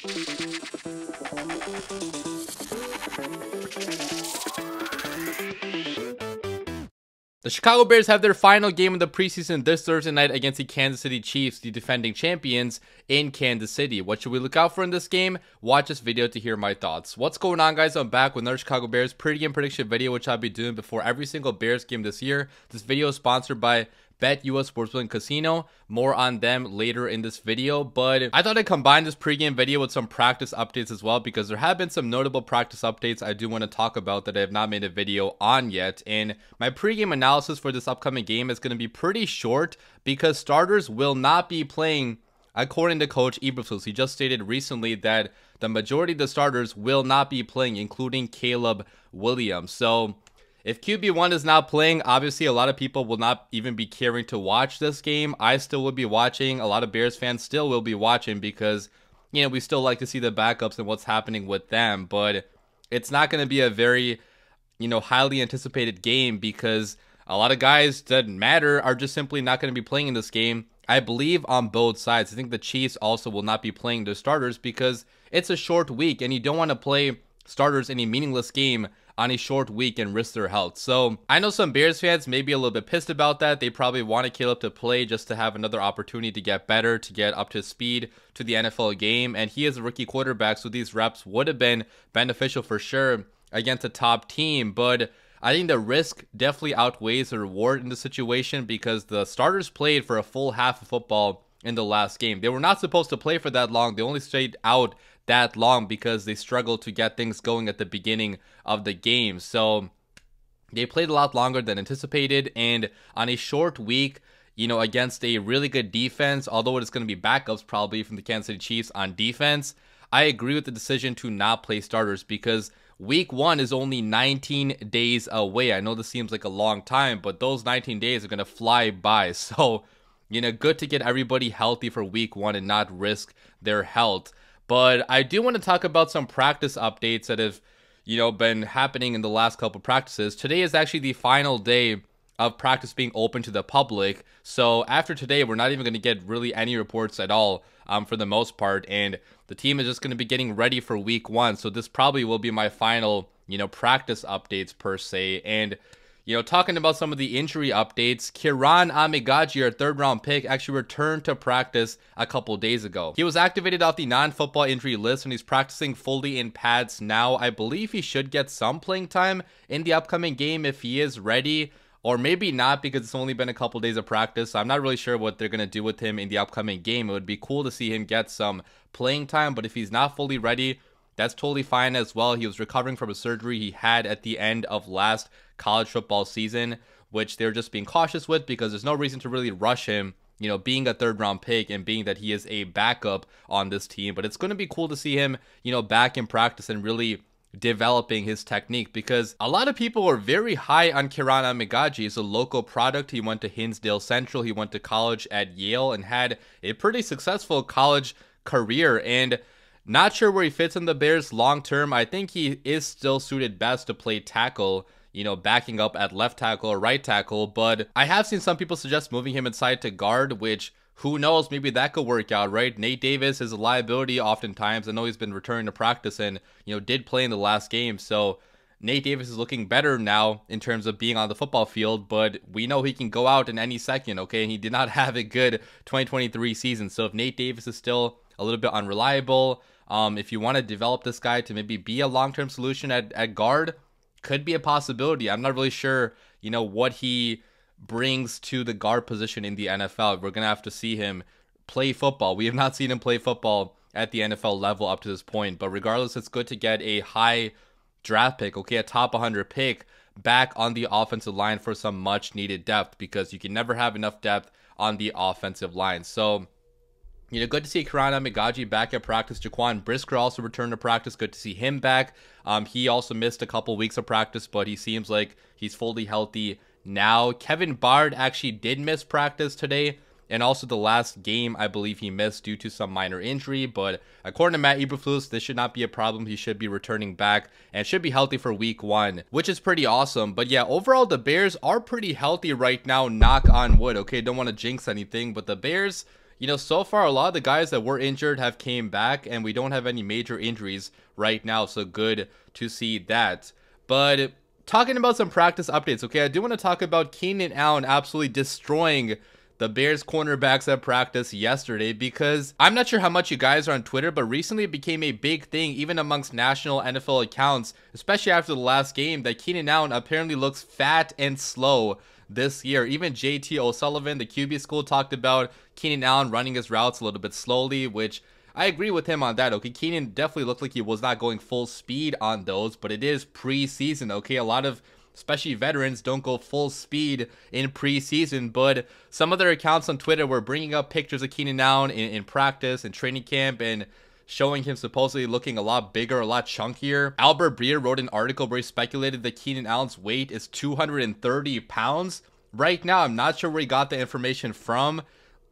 The Chicago Bears have their final game of the preseason this Thursday night against the Kansas City Chiefs, the defending champions in Kansas City. What should we look out for in this game? Watch this video to hear my thoughts. What's going on, guys? I'm back with another Chicago Bears pregame prediction video, which I'll be doing before every single Bears game this year. This video is sponsored by BetUS Sportsbook and Casino. More on them later in this video, but I thought I'd combine this pregame video with some practice updates as well, because there have been some notable practice updates I do want to talk about that I have not made a video on yet. And my pregame analysis for this upcoming game is going to be pretty short because starters will not be playing. According to Coach Eberflus, he just stated recently that the majority of the starters will not be playing, including Caleb Williams. So if QB1 is not playing, obviously a lot of people will not even be caring to watch this game. I still will be watching. A lot of Bears fans still will be watching because, you know, we still like to see the backups and what's happening with them. But it's not going to be a very, you know, highly anticipated game because a lot of guys that matter are just simply not going to be playing in this game. I believe on both sides. I think the Chiefs also will not be playing their starters because it's a short week and you don't want to play starters in a meaningless game on a short week and risk their health. So I know some Bears fans may be a little bit pissed about that. They probably wanted Caleb to play just to have another opportunity to get better, to get up to speed to the NFL game. And he is a rookie quarterback, so these reps would have been beneficial for sure against a top team. But I think the risk definitely outweighs the reward in the situation because the starters played for a full half of football in the last game. They were not supposed to play for that long. They only stayed out that long because they struggled to get things going at the beginning of the game. So they played a lot longer than anticipated, and on a short week, you know, against a really good defense, although it's going to be backups probably from the Kansas City Chiefs on defense, I agree with the decision to not play starters because week 1 is only 19 days away. I know this seems like a long time, but those 19 days are going to fly by. So, you know, good to get everybody healthy for week 1 and not risk their health. But I do want to talk about some practice updates that have, you know, been happening in the last couple practices. Today is actually the final day of practice being open to the public. So after today, we're not even going to get really any reports at all for the most part. And the team is just going to be getting ready for week 1. So this probably will be my final, you know, practice updates per se. And you know, talking about some of the injury updates, Keenan, our 3rd round pick, actually returned to practice a couple days ago. He was activated off the non-football injury list and he's practicing fully in pads now. I believe he should get some playing time in the upcoming game if he is ready, or maybe not because it's only been a couple days of practice. So I'm not really sure what they're going to do with him in the upcoming game. It would be cool to see him get some playing time, but if he's not fully ready, that's totally fine as well. He was recovering from a surgery he had at the end of last college football season, which they're just being cautious with because there's no reason to really rush him, you know, being a 3rd round pick and being that he is a backup on this team. But it's going to be cool to see him, you know, back in practice and really developing his technique because a lot of people are very high on Keenan. He's a local product. He went to Hinsdale Central. He went to college at Yale and had a pretty successful college career, and not sure where he fits in the Bears long term. I think he is still suited best to play tackle, you know, backing up at left tackle or right tackle. But I have seen some people suggest moving him inside to guard, which who knows, maybe that could work out, right? Nate Davis is a liability oftentimes. I know he's been returning to practice and, you know, did play in the last game. So Nate Davis is looking better now in terms of being on the football field, but we know he can go out in any second, okay? And he did not have a good 2023 season. So if Nate Davis is still a little bit unreliable, if you want to develop this guy to maybe be a long-term solution at guard, could be a possibility. I'm not really sure, you know, what he brings to the guard position in the NFL. We're going to have to see him play football. We have not seen him play football at the NFL level up to this point. But regardless, it's good to get a high draft pick, okay, a top 100 pick back on the offensive line for some much-needed depth because you can never have enough depth on the offensive line. So, you know, good to see Keenan back at practice. Jaquan Brisker also returned to practice. Good to see him back. He also missed a couple weeks of practice, but he seems like he's fully healthy now. Kevin Bard actually did miss practice today, and also the last game I believe he missed due to some minor injury. But according to Matt Eberflus, this should not be a problem. He should be returning back and should be healthy for week 1, which is pretty awesome. But yeah, overall the Bears are pretty healthy right now, knock on wood. Okay, don't want to jinx anything, but the Bears, so far a lot of the guys that were injured have came back, and we don't have any major injuries right now, so good to see that. But talking about some practice updates, okay, I do want to talk about Keenan Allen absolutely destroying the Bears cornerbacks at practice yesterday, because I'm not sure how much you guys are on Twitter, but recently it became a big thing even amongst national NFL accounts, especially after the last game, that Keenan Allen apparently looks fat and slow this year. Even JT O'Sullivan, the QB school, talked about Keenan Allen running his routes a little bit slowly, which I agree with him on that. Okay, Keenan definitely looked like he was not going full speed on those, but it is preseason. Okay, a lot of especially veterans don't go full speed in preseason, but some other accounts on Twitter were bringing up pictures of Keenan Allen in practice and training camp and showing him supposedly looking a lot bigger, a lot chunkier. Albert Breer wrote an article where he speculated that Keenan Allen's weight is 230 pounds. Right now, I'm not sure where he got the information from.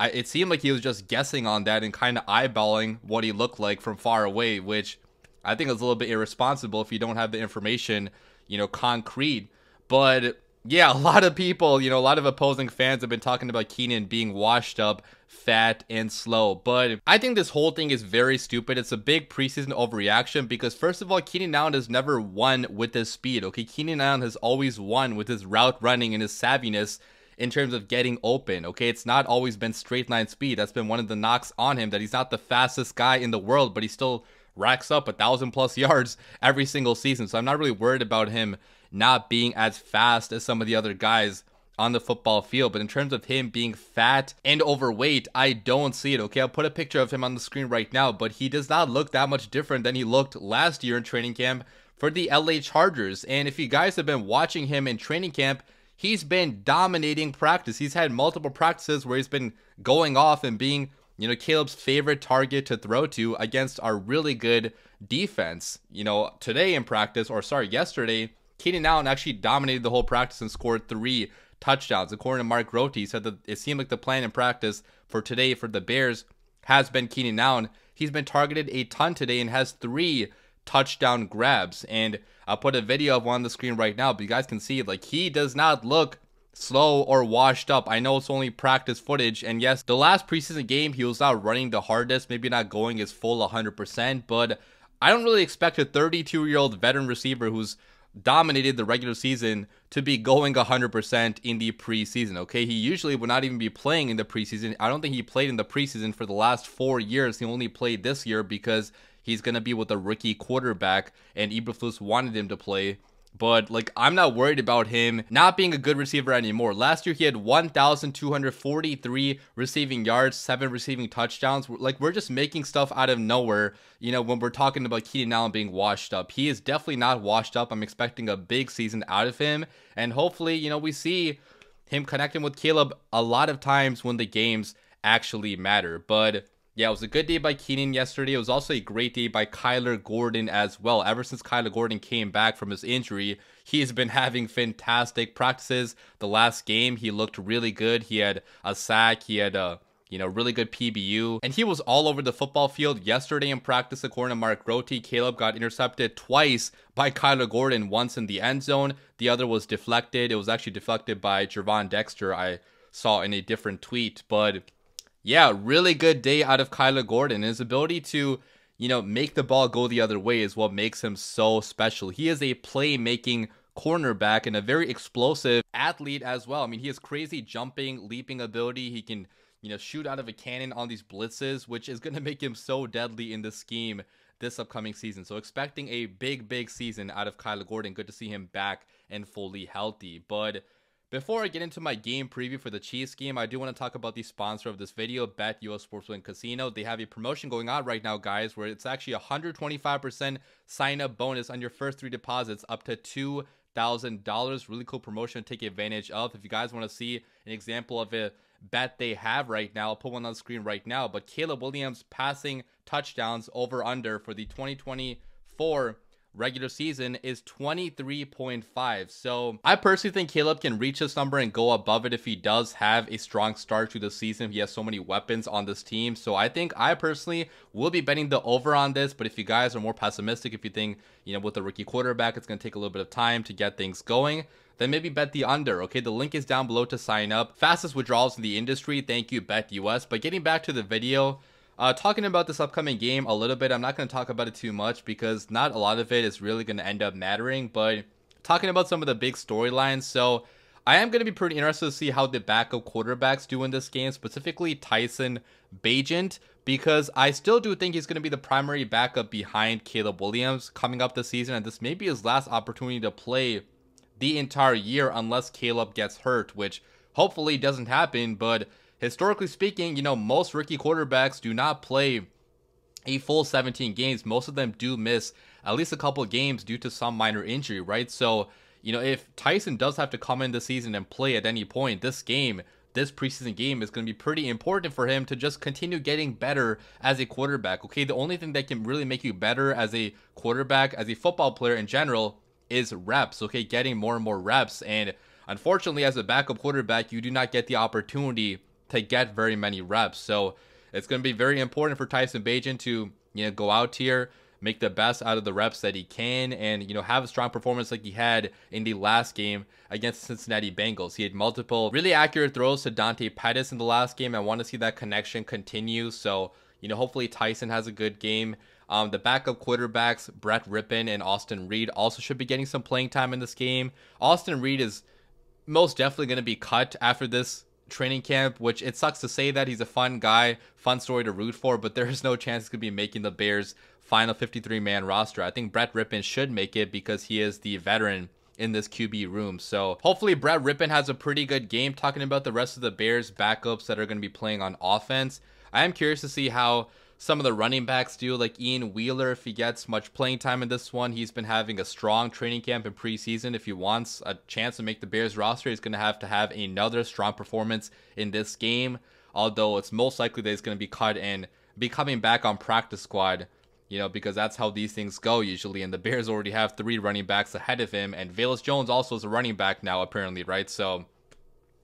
It seemed like he was just guessing on that and kind of eyeballing what he looked like from far away, which I think is a little bit irresponsible if you don't have the information, concrete. But yeah, a lot of people, a lot of opposing fans have been talking about Keenan being washed up, fat, and slow. But I think this whole thing is very stupid. It's a big preseason overreaction because, first of all, Keenan Allen has never won with his speed. Okay, Keenan Allen has always won with his route running and his savviness in terms of getting open. Okay, it's not always been straight line speed. That's been one of the knocks on him, that he's not the fastest guy in the world, but he still racks up 1,000+ yards every single season. So I'm not really worried about him not being as fast as some of the other guys on the football field. But in terms of him being fat and overweight, I don't see it. Okay, I'll put a picture of him on the screen right now, but he does not look that much different than he looked last year in training camp for the LA Chargers. And if you guys have been watching him in training camp, he's been dominating practice. He's had multiple practices where he's been going off and being, Caleb's favorite target to throw to against our really good defense. Today in practice, yesterday, Keenan Allen actually dominated the whole practice and scored 3 touchdowns. According to Mark Grote, he said that it seemed like the plan in practice for today for the Bears has been Keenan Allen. He's been targeted a ton today and has 3 touchdown grabs. And I'll put a video of one on the screen right now, but you guys can see, like, he does not look slow or washed up. I know it's only practice footage, and yes, the last preseason game he was not running the hardest, maybe not going his full 100%, but I don't really expect a 32-year-old veteran receiver who's dominated the regular season to be going 100% in the preseason. Okay, he usually would not even be playing in the preseason. I don't think he played in the preseason for the last 4 years. He only played this year because he's going to be with a rookie quarterback, and Eberflus wanted him to play. But, I'm not worried about him not being a good receiver anymore. Last year, he had 1,243 receiving yards, 7 receiving touchdowns. We're just making stuff out of nowhere, when we're talking about Keenan Allen being washed up. He is definitely not washed up. I'm expecting a big season out of him. And hopefully, we see him connecting with Caleb a lot of times when the games actually matter. But yeah, it was a good day by Keenan yesterday. It was also a great day by Kyler Gordon as well. Ever since Kyler Gordon came back from his injury, he's been having fantastic practices. The last game, he looked really good. He had a sack. He had a really good PBU. And he was all over the football field yesterday in practice. According to Mark Grote, Caleb got intercepted twice by Kyler Gordon, once in the end zone. The other was deflected. It was actually deflected by Gervon Dexter, I saw in a different tweet. But yeah, really good day out of Kyler Gordon. His ability to, make the ball go the other way is what makes him so special. He is a playmaking cornerback and a very explosive athlete as well. I mean, he has crazy jumping, leaping ability. He can, shoot out of a cannon on these blitzes, which is going to make him so deadly in this scheme this upcoming season. So expecting a big season out of Kyler Gordon. Good to see him back and fully healthy. But before I get into my game preview for the Chiefs game, I do want to talk about the sponsor of this video, Bet US Sportsbook Casino. They have a promotion going on right now, guys, where it's actually 125% sign-up bonus on your first 3 deposits up to $2,000. Really cool promotion to take advantage of. If you guys want to see an example of a bet they have right now, I'll put one on the screen right now. But Caleb Williams passing touchdowns over under for the 2024 regular season is 23.5. So I personally think Caleb can reach this number and go above it if he does have a strong start to the season. He has so many weapons on this team. So I think I personally will be betting the over on this. But if you guys are more pessimistic, if you think, with a rookie quarterback, it's going to take a little bit of time to get things going, then maybe bet the under. Okay, the link is down below to sign up. Fastest withdrawals in the industry. Thank you, BetUS. But getting back to the video, talking about this upcoming game a little bit, I'm not going to talk about it too much because not a lot of it is really going to end up mattering, but talking about some of the big storylines. So I am going to be pretty interested to see how the backup quarterbacks do in this game, specifically Tyson Bagent, because I still do think he's going to be the primary backup behind Caleb Williams coming up this season, and this may be his last opportunity to play the entire year unless Caleb gets hurt, which hopefully doesn't happen. But historically speaking, most rookie quarterbacks do not play a full 17 games. Most of them do miss at least a couple games due to some minor injury, right? So, if Tyson does have to come in this season and play at any point, this preseason game is going to be pretty important for him to just continue getting better as a quarterback. Okay, the only thing that can really make you better as a quarterback, as a football player in general, is reps. Okay, getting more and more reps. And unfortunately, as a backup quarterback, you do not get the opportunity to get very many reps. So it's going to be very important for Tyson Bagent to go out here, make the best out of the reps that he can, and have a strong performance like he had in the last game against the Cincinnati Bengals. He had multiple really accurate throws to Dante Pettis in the last game. I want to see that connection continue. So hopefully Tyson has a good game. The backup quarterbacks, Brett Rippon and Austin Reed, also should be getting some playing time in this game. Austin Reed is most definitely going to be cut after this training camp, which it sucks to say that. He's a fun guy, fun story to root for, but there is no chance he's going to be making the Bears' final 53-man roster. I think Brett Rippon should make it because he is the veteran in this QB room. So hopefully Brett Rippon has a pretty good game. Talking about the rest of the Bears backups that are going to be playing on offense, I am curious to see how some of the running backs do, like Ian Wheeler, if he gets much playing time in this one. He's been having a strong training camp in preseason. If he wants a chance to make the Bears roster, he's going to have another strong performance in this game, although it's most likely that he's going to be cut and be coming back on practice squad, because that's how these things go usually. And the Bears already have 3 running backs ahead of him, and Velus Jones also is a running back now apparently, right? So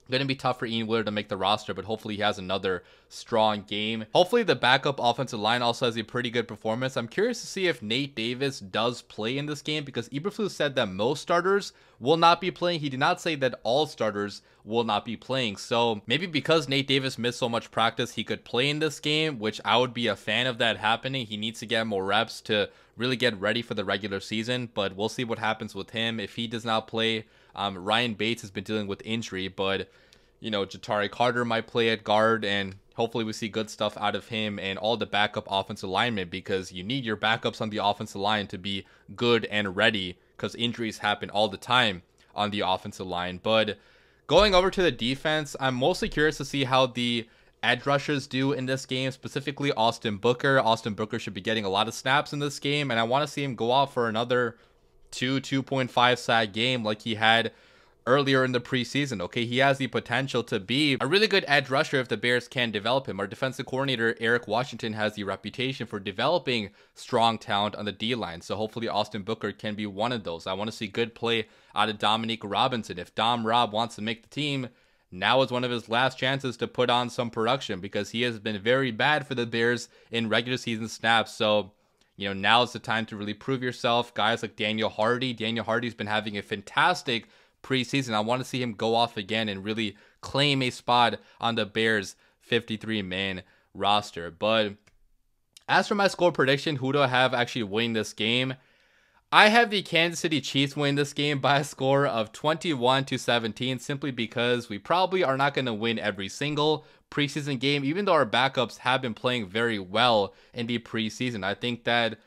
going to be tough for Ian Wheeler to make the roster, but hopefully he has another strong game. Hopefully the backup offensive line also has a pretty good performance. I'm curious to see if Nate Davis does play in this game, because Eberflus said that most starters will not be playing. He did not say that all starters will not be playing. So maybe because Nate Davis missed so much practice, he could play in this game, which I would be a fan of that happening. He needs to get more reps to really get ready for the regular season, but we'll see what happens with him. If he does not play, Ryan Bates has been dealing with injury, but Ja'Tari Carter might play at guard, and hopefully we see good stuff out of him and all the backup offensive linemen, because you need your backups on the offensive line to be good and ready, because injuries happen all the time on the offensive line. But going over to the defense, I'm mostly curious to see how the edge rushers do in this game, specifically Austin Booker. Austin Booker should be getting a lot of snaps in this game, and I want to see him go off for another 2.5 sack game like he had earlier in the preseason. Okay, he has the potential to be a really good edge rusher if the Bears can develop him. Our defensive coordinator, Eric Washington, has the reputation for developing strong talent on the D-line. So hopefully Austin Booker can be one of those. I want to see good play out of Dominique Robinson. If Dom Rob wants to make the team, now is one of his last chances to put on some production, because he has been very bad for the Bears in regular season snaps. So now is the time to really prove yourself. Guys like Daniel Hardy. Daniel Hardy's been having a fantastic preseason. I want to see him go off again and really claim a spot on the Bears 53-man roster. But as for my score prediction, who do I have actually winning this game? I have the Kansas City Chiefs win this game by a score of 21-17, simply because we probably are not going to win every single preseason game, even though our backups have been playing very well in the preseason. I think that,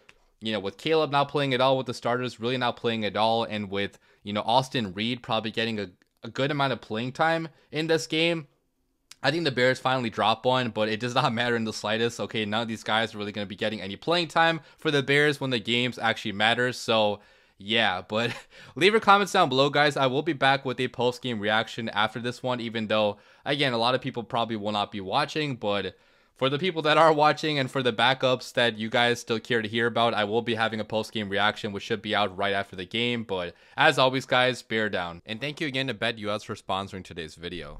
with Caleb not playing at all, with the starters really not playing at all, and with, Austin Reed probably getting a good amount of playing time in this game, I think the Bears finally drop one, but it does not matter in the slightest. Okay, none of these guys are really going to be getting any playing time for the Bears when the games actually matter. So yeah, but leave your comments down below, guys. I will be back with a post-game reaction after this one, even though, again, a lot of people probably will not be watching, but For the people that are watching and for the backups that you guys still care to hear about, I will be having a post-game reaction, which should be out right after the game. But as always, guys, bear down. And thank you again to BetUS for sponsoring today's video.